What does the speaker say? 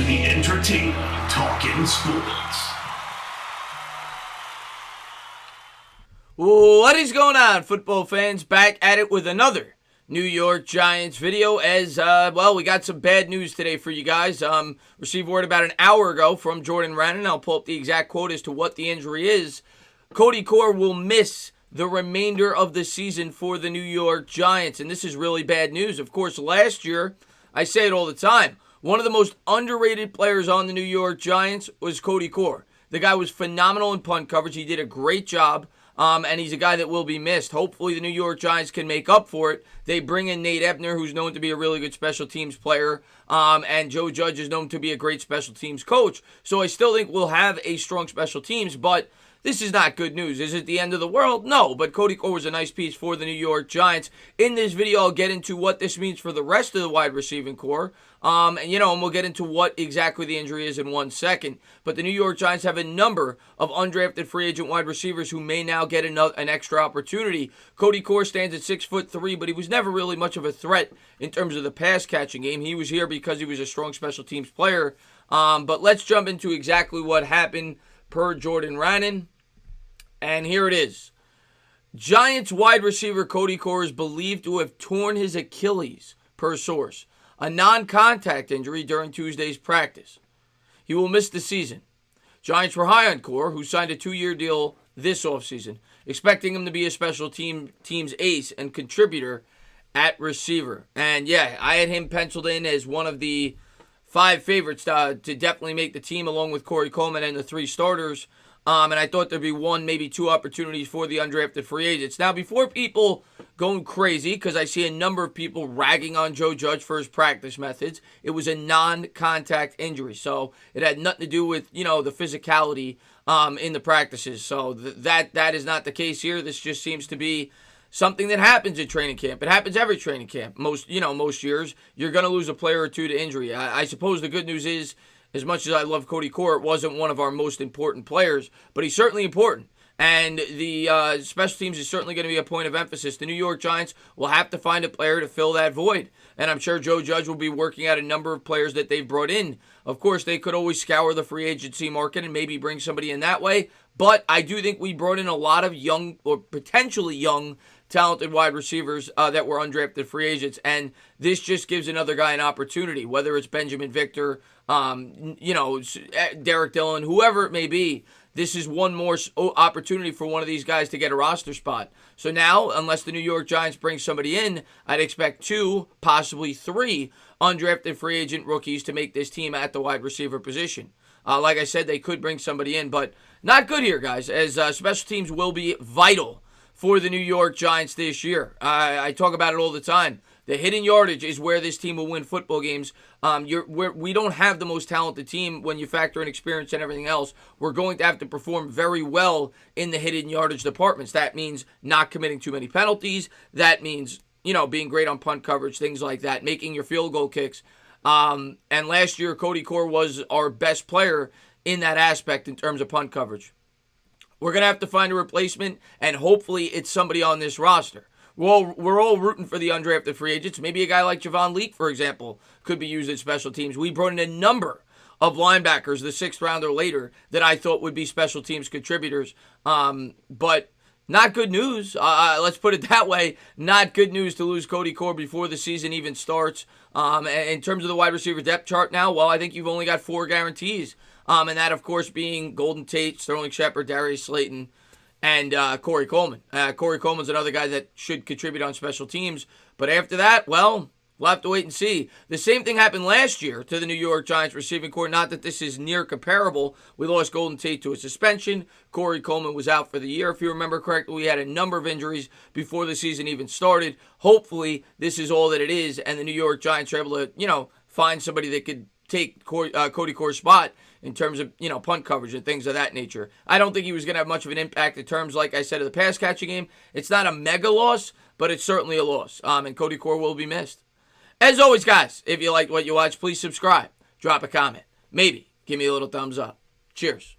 to the entertaining Talkin' Sports. What is going on, football fans? Back at it with another New York Giants video as, we got some bad news today for you guys. Received word about an hour ago from Jordan Rannon. I'll pull up the exact quote as to what the injury is. Cody Core will miss the remainder of the season for the New York Giants, and this is really bad news. Of course, last year, I say it all the time, one of the most underrated players on the New York Giants was Cody Core. The guy was phenomenal in punt coverage. He did a great job. And he's a guy that will be missed. Hopefully the New York Giants can make up for it. They bring in Nate Ebner, who's known to be a really good special teams player, and Joe Judge is known to be a great special teams coach. So I still think we'll have a strong special teams, but this is not good news. Is it the end of the world? No, but Cody Core was a nice piece for the New York Giants. In this video, I'll get into what this means for the rest of the wide receiving core. And we'll get into what exactly the injury is in 1 second. But the New York Giants have a number of undrafted free agent wide receivers who may now get an extra opportunity. Cody Core stands at 6'3", but he was never really much of a threat in terms of the pass catching game. He was here because he was a strong special teams player. But let's jump into exactly what happened per Jordan Rannon. And here it is. Giants wide receiver Cody Core is believed to have torn his Achilles, per source. A non-contact injury during Tuesday's practice. He will miss the season. Giants were high on Core, who signed a 2-year deal this offseason, expecting him to be a special team's ace and contributor at receiver. And yeah, I had him penciled in as one of the 5 favorites to definitely make the team, along with Corey Coleman and the 3 starters. And I thought there'd be 1, maybe 2 opportunities for the undrafted free agents. Now, before people going crazy, because I see a number of people ragging on Joe Judge for his practice methods, it was a non-contact injury. So it had nothing to do with, the physicality in the practices. So that is not the case here. This just seems to be something that happens at training camp. It happens every training camp. Most years, you're going to lose a player or 2 to injury. I suppose the good news is, as much as I love Cody Core, it wasn't one of our most important players, but he's certainly important. And the special teams is certainly going to be a point of emphasis. The New York Giants will have to find a player to fill that void. And I'm sure Joe Judge will be working out a number of players that they've brought in. Of course, they could always scour the free agency market and maybe bring somebody in that way. But I do think we brought in a lot of young, or potentially young, talented wide receivers that were undrafted free agents. And this just gives another guy an opportunity, whether it's Benjamin Victor, Derek Dillon, whoever it may be. This is one more opportunity for one of these guys to get a roster spot. So now, unless the New York Giants bring somebody in, I'd expect 2, possibly 3 undrafted free agent rookies to make this team at the wide receiver position. Like I said, they could bring somebody in, but not good here, guys, as special teams will be vital for the New York Giants this year. I talk about it all the time. The hidden yardage is where this team will win football games. We don't have the most talented team when you factor in experience and everything else. We're going to have to perform very well in the hidden yardage departments. That means not committing too many penalties. That means, being great on punt coverage, things like that, making your field goal kicks. And last year, Cody Core was our best player in that aspect in terms of punt coverage. We're going to have to find a replacement, and hopefully it's somebody on this roster. We're all rooting for the undrafted free agents. Maybe a guy like Javon Leak, for example, could be used at special teams. We brought in a number of linebackers, the 6th rounder later, that I thought would be special teams contributors. But not good news. Let's put it that way. Not good news to lose Cody Core before the season even starts. In terms of the wide receiver depth chart now, I think you've only got 4 guarantees. And that, of course, being Golden Tate, Sterling Shepard, Darius Slayton, and Corey Coleman. Corey Coleman's another guy that should contribute on special teams. But after that, we'll have to wait and see. The same thing happened last year to the New York Giants receiving core. Not that this is near comparable. We lost Golden Tate to a suspension. Corey Coleman was out for the year. If you remember correctly, we had a number of injuries before the season even started. Hopefully, this is all that it is, and the New York Giants are able to, find somebody that could take Cody Core's spot in terms of, punt coverage and things of that nature. I don't think he was going to have much of an impact in terms, like I said, of the pass catching game. It's not a mega loss, but it's certainly a loss. And Cody Core will be missed. As always, guys, if you liked what you watched, please subscribe. Drop a comment. Maybe give me a little thumbs up. Cheers.